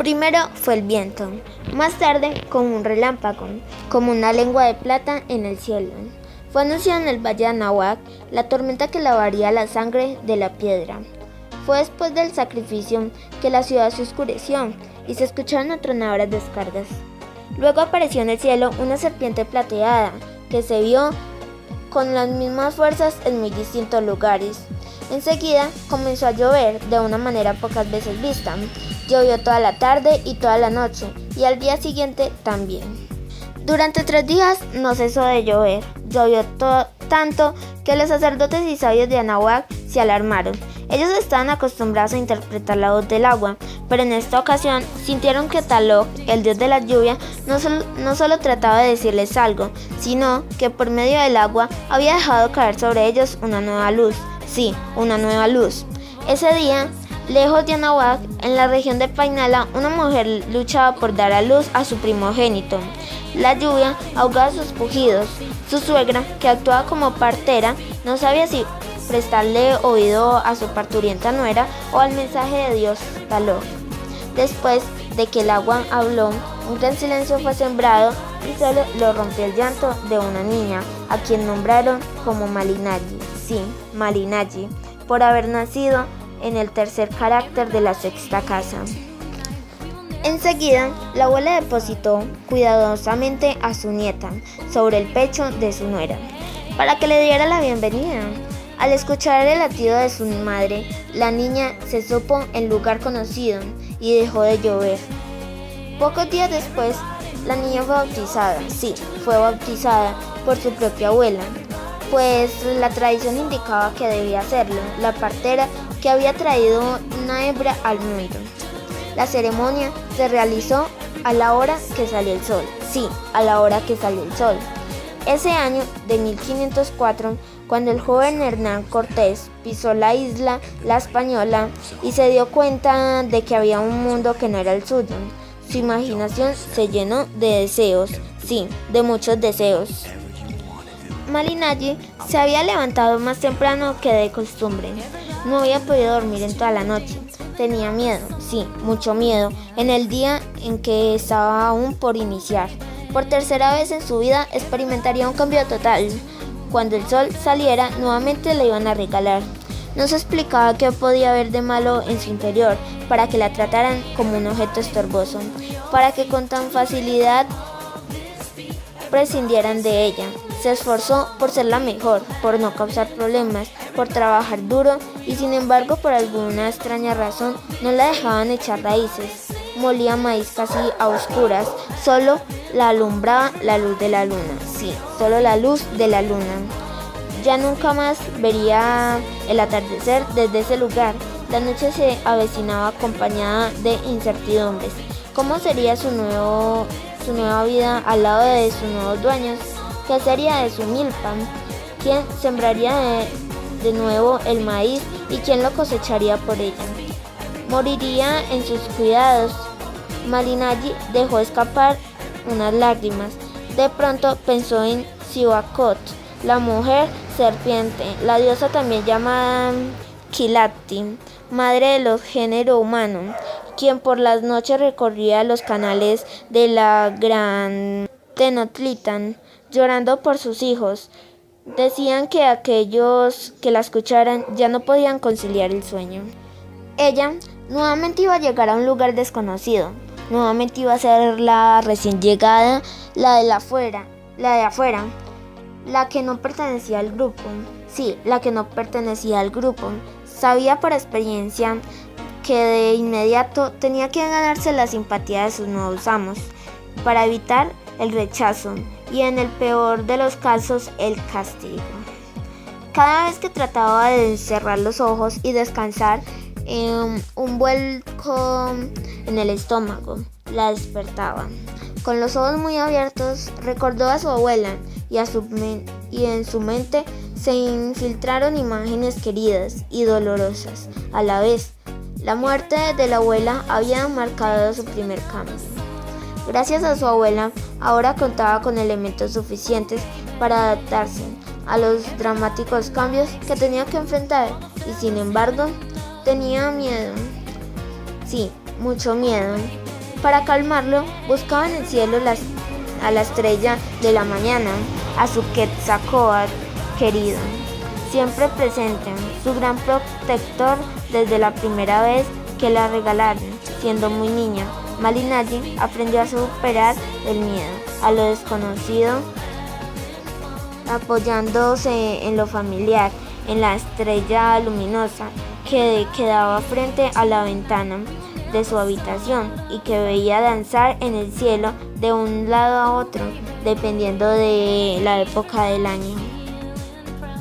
Primero fue el viento, más tarde como un relámpago, como una lengua de plata en el cielo. Fue anunciado en el valle de Anahuac la tormenta que lavaría la sangre de la piedra. Fue después del sacrificio que la ciudad se oscureció y se escucharon atronadoras descargas. Luego apareció en el cielo una serpiente plateada que se vio con las mismas fuerzas en muy distintos lugares. Enseguida comenzó a llover de una manera pocas veces vista. Llovió toda la tarde y toda la noche, y al día siguiente también. Durante 3 días no cesó de llover. Llovió tanto que los sacerdotes y sabios de Anahuac se alarmaron. Ellos estaban acostumbrados a interpretar la voz del agua, pero en esta ocasión sintieron que Tlaloc, el dios de la lluvia, no solo trataba de decirles algo, sino que por medio del agua había dejado caer sobre ellos una nueva luz. Sí, una nueva luz. Ese día, lejos de Anahuac, en la región de Painala, una mujer luchaba por dar a luz a su primogénito. La lluvia ahogaba sus pujidos. Su suegra, que actuaba como partera, no sabía si prestarle oído a su parturienta nuera o al mensaje de Dios Tlaloc. Después de que el agua habló, un gran silencio fue sembrado y solo lo rompió el llanto de una niña, a quien nombraron como Malinayi. Sí, Malinayi, por haber nacido en el tercer carácter de la sexta casa. Enseguida, la abuela depositó cuidadosamente a su nieta sobre el pecho de su nuera, para que le diera la bienvenida. Al escuchar el latido de su madre, la niña se supo en lugar conocido y dejó de llover. Pocos días después, la niña fue bautizada. Sí, fue bautizada por su propia abuela, pues la tradición indicaba que debía hacerlo, la partera que había traído una hembra al mundo. La ceremonia se realizó a la hora que salió el sol. Sí, a la hora que salió el sol. Ese año de 1504, cuando el joven Hernán Cortés pisó la isla La Española y se dio cuenta de que había un mundo que no era el suyo, su imaginación se llenó de deseos, sí, de muchos deseos. Malinayi se había levantado más temprano que de costumbre. No había podido dormir en toda la noche. Tenía miedo, sí, mucho miedo, en el día en que estaba aún por iniciar. Por tercera vez en su vida experimentaría un cambio total. Cuando el sol saliera, nuevamente le iban a regalar. No se explicaba qué podía haber de malo en su interior para que la trataran como un objeto estorboso, para que con tan facilidad prescindieran de ella. Se esforzó por ser la mejor, por no causar problemas, por trabajar duro y sin embargo por alguna extraña razón no la dejaban echar raíces. Molía maíz casi a oscuras, solo la alumbraba la luz de la luna. Sí, solo la luz de la luna. Ya nunca más vería el atardecer desde ese lugar. La noche se avecinaba acompañada de incertidumbres. ¿Cómo sería su nueva vida al lado de sus nuevos dueños? ¿Qué sería de su milpa? ¿Quién sembraría de nuevo el maíz y quién lo cosecharía por ella? Moriría en sus cuidados. Malinayi dejó escapar unas lágrimas. De pronto pensó en Cihuacot, la mujer serpiente, la diosa también llamada Quilapti, madre de los género humano, quien por las noches recorría los canales de la gran Tenochtitlan, llorando por sus hijos. Decían que aquellos que la escucharan ya no podían conciliar el sueño. Ella nuevamente iba a llegar a un lugar desconocido. Nuevamente iba a ser la recién llegada, la de afuera, la que no pertenecía al grupo. Sí, la que no pertenecía al grupo. Sabía por experiencia que de inmediato tenía que ganarse la simpatía de sus nuevos amos, para evitar el rechazo y en el peor de los casos el castigo. Cada vez que trataba de cerrar los ojos y descansar, un vuelco en el estómago la despertaba. Con los ojos muy abiertos recordó a su abuela y en su mente se infiltraron imágenes queridas y dolorosas a la vez. La muerte de la abuela había marcado su primer cambio. Gracias a su abuela, ahora contaba con elementos suficientes para adaptarse a los dramáticos cambios que tenía que enfrentar y sin embargo tenía miedo. Sí, mucho miedo. Para calmarlo, buscaba en el cielo a la estrella de la mañana, a su Quetzalcóatl querido, siempre presente, su gran protector desde la primera vez que la regalaron. Siendo muy niña, Malinalli aprendió a superar el miedo a lo desconocido, apoyándose en lo familiar, en la estrella luminosa que quedaba frente a la ventana de su habitación y que veía danzar en el cielo de un lado a otro, dependiendo de la época del año.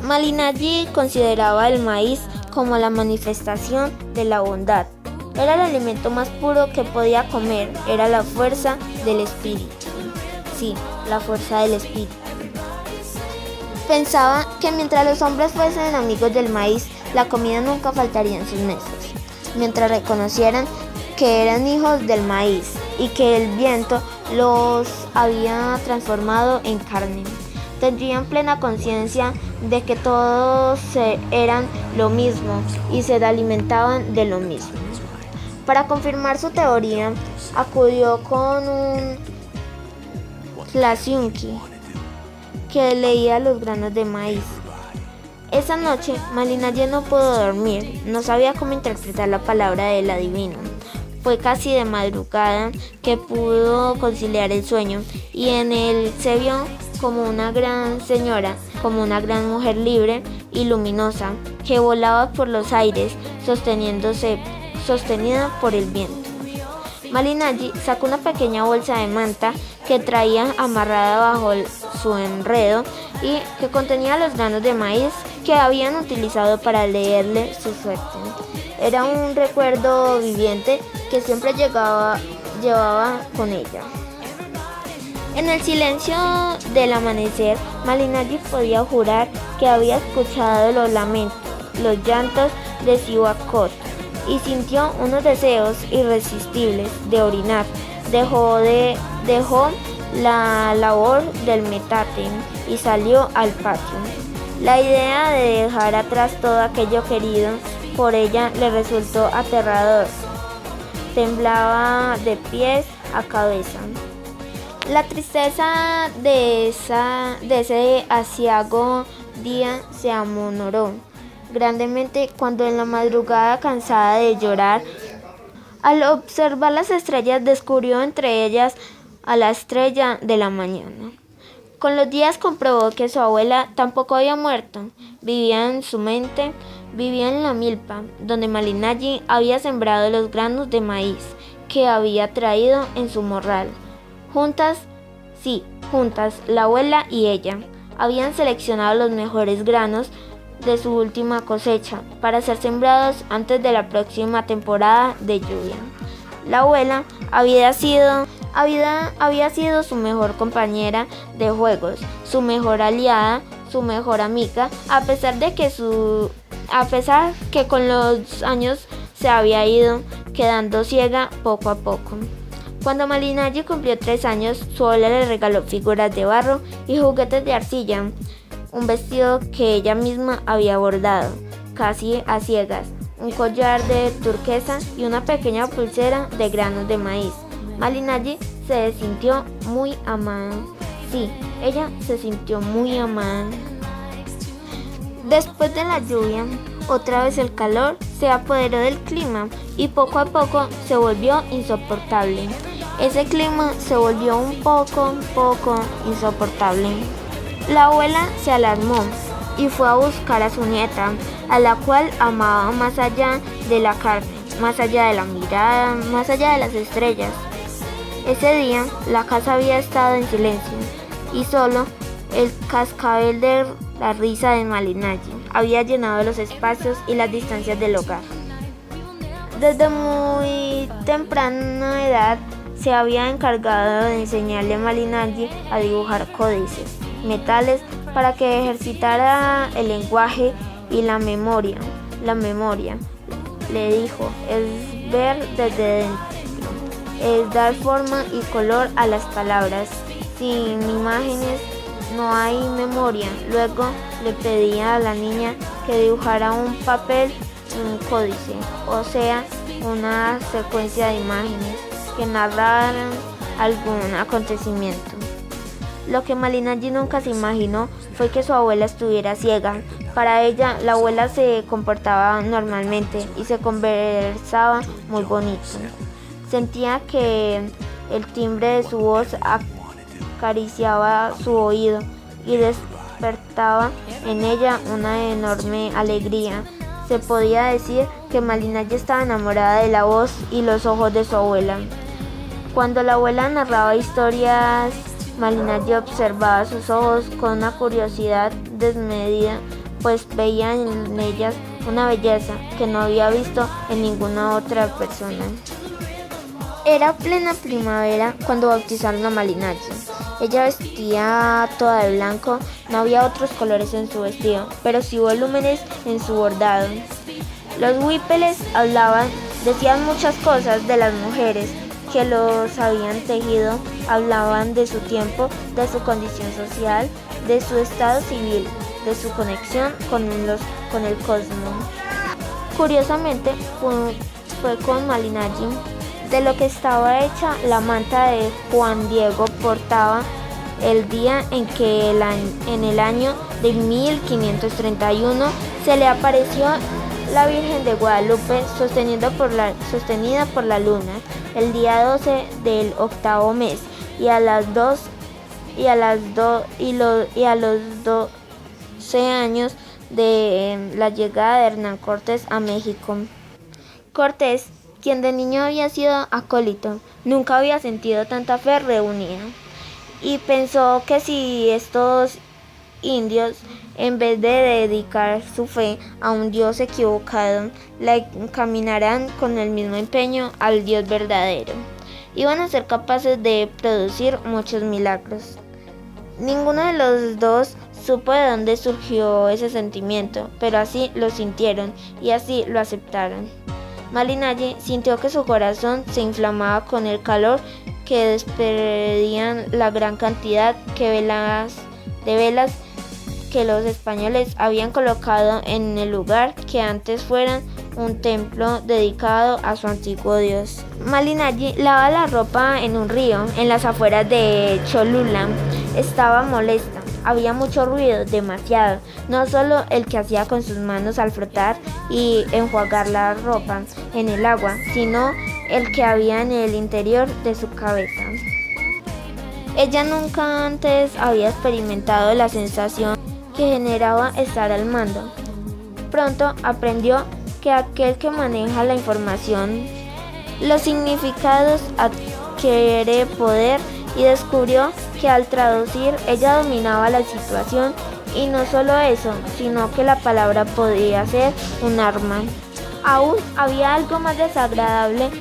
Malinalli consideraba el maíz como la manifestación de la bondad. Era el alimento más puro que podía comer, era la fuerza del espíritu. Sí, la fuerza del espíritu. Pensaba que mientras los hombres fuesen amigos del maíz, la comida nunca faltaría en sus mesas. Mientras reconocieran que eran hijos del maíz y que el viento los había transformado en carne, tendrían plena conciencia de que todos eran lo mismo y se alimentaban de lo mismo. Para confirmar su teoría, acudió con un Tlazunqui que leía los granos de maíz. Esa noche, Malinalli no pudo dormir, no sabía cómo interpretar la palabra del adivino. Fue casi de madrugada que pudo conciliar el sueño y en él se vio como una gran señora, como una gran mujer libre y luminosa que volaba por los aires sostenida por el viento. Malinalli sacó una pequeña bolsa de manta que traía amarrada bajo su enredo y que contenía los granos de maíz que habían utilizado para leerle su suerte. Era un recuerdo viviente que siempre llevaba con ella. En el silencio del amanecer, Malinalli podía jurar que había escuchado los lamentos, los llantos de Zihuatanejo y sintió unos deseos irresistibles de orinar. Dejó la labor del metate y salió al patio. La idea de dejar atrás todo aquello querido por ella le resultó aterrador. Temblaba de pies a cabeza. La tristeza de ese aciago día se amoró grandemente cuando en la madrugada, cansada de llorar, al observar las estrellas descubrió entre ellas a la estrella de la mañana. Con los días comprobó que su abuela tampoco había muerto, vivía en su mente, vivía en la milpa, donde Malinalli había sembrado los granos de maíz que había traído en su morral. Juntas, la abuela y ella habían seleccionado los mejores granos de su última cosecha para ser sembrados antes de la próxima temporada de lluvia. La abuela había sido su mejor compañera de juegos, su mejor aliada, su mejor amiga, a pesar que con los años se había ido quedando ciega poco a poco. Cuando Malinalli cumplió 3 años, su abuela le regaló figuras de barro y juguetes de arcilla, un vestido que ella misma había bordado, casi a ciegas, un collar de turquesa y una pequeña pulsera de granos de maíz. Malinalli se sintió muy amada. Sí, ella se sintió muy amada. Después de la lluvia, otra vez el calor se apoderó del clima y poco a poco se volvió insoportable. Ese clima se volvió un poco insoportable. La abuela se alarmó y fue a buscar a su nieta, a la cual amaba más allá de la carne, más allá de la mirada, más allá de las estrellas. Ese día la casa había estado en silencio y solo el cascabel de la risa de Malinalli había llenado los espacios y las distancias del hogar. Desde muy temprana edad se había encargado de enseñarle a Malinalli a dibujar códices, metales, para que ejercitara el lenguaje y la memoria. La memoria, le dijo, es ver desde dentro, es dar forma y color a las palabras. Sin imágenes no hay memoria. Luego le pedía a la niña que dibujara un papel, un códice, o sea, una secuencia de imágenes. que narraran algún acontecimiento. Lo que Malinalli nunca se imaginó fue que su abuela estuviera ciega. Para ella, la abuela se comportaba normalmente y se conversaba muy bonito. Sentía que el timbre de su voz acariciaba su oído y despertaba en ella una enorme alegría. Se podía decir que Malinalli estaba enamorada de la voz y los ojos de su abuela. Cuando la abuela narraba historias, Malinalli observaba sus ojos con una curiosidad desmedida, pues veía en ellas una belleza que no había visto en ninguna otra persona. Era plena primavera cuando bautizaron a Malinalli. Ella vestía toda de blanco, no había otros colores en su vestido, pero sí volúmenes en su bordado. Los huipeles decían muchas cosas de las mujeres que los habían tejido, hablaban de su tiempo, de su condición social, de su estado civil, de su conexión con el cosmos. Curiosamente, fue con Malinalli de lo que estaba hecha la manta de Juan Diego portaba el día en que en el año de 1531 se le apareció la Virgen de Guadalupe sostenida por la luna el día 12 del octavo mes y a los 12 años de la llegada de Hernán Cortés a México. Cortés, quien de niño había sido acólito, nunca había sentido tanta fe reunida, y pensó que si estos indios, en vez de dedicar su fe a un Dios equivocado, la encaminarán con el mismo empeño al Dios verdadero, iban a ser capaces de producir muchos milagros. Ninguno de los dos supo de dónde surgió ese sentimiento, pero así lo sintieron y así lo aceptaron. Malinalli sintió que su corazón se inflamaba con el calor que despedían la gran cantidad de velas que los españoles habían colocado en el lugar que antes fuera un templo dedicado a su antiguo dios. Malinalli lavaba la ropa en un río en las afueras de Cholula. Estaba molesta. Había mucho ruido, demasiado, no solo el que hacía con sus manos al frotar y enjuagar la ropa en el agua, sino el que había en el interior de su cabeza. Ella nunca antes había experimentado la sensación que generaba estar al mando. Pronto aprendió que aquel que maneja la información, los significados adquiere poder y descubrió que al traducir ella dominaba la situación y no solo eso, sino que la palabra podía ser un arma. Aún había algo más desagradable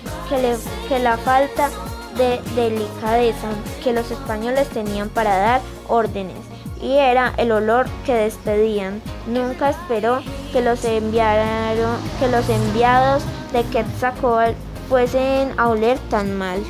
que la falta de delicadeza que los españoles tenían para dar órdenes, y era el olor que despedían. Nunca esperó que los enviados de Quetzalcóatl fuesen a oler tan mal.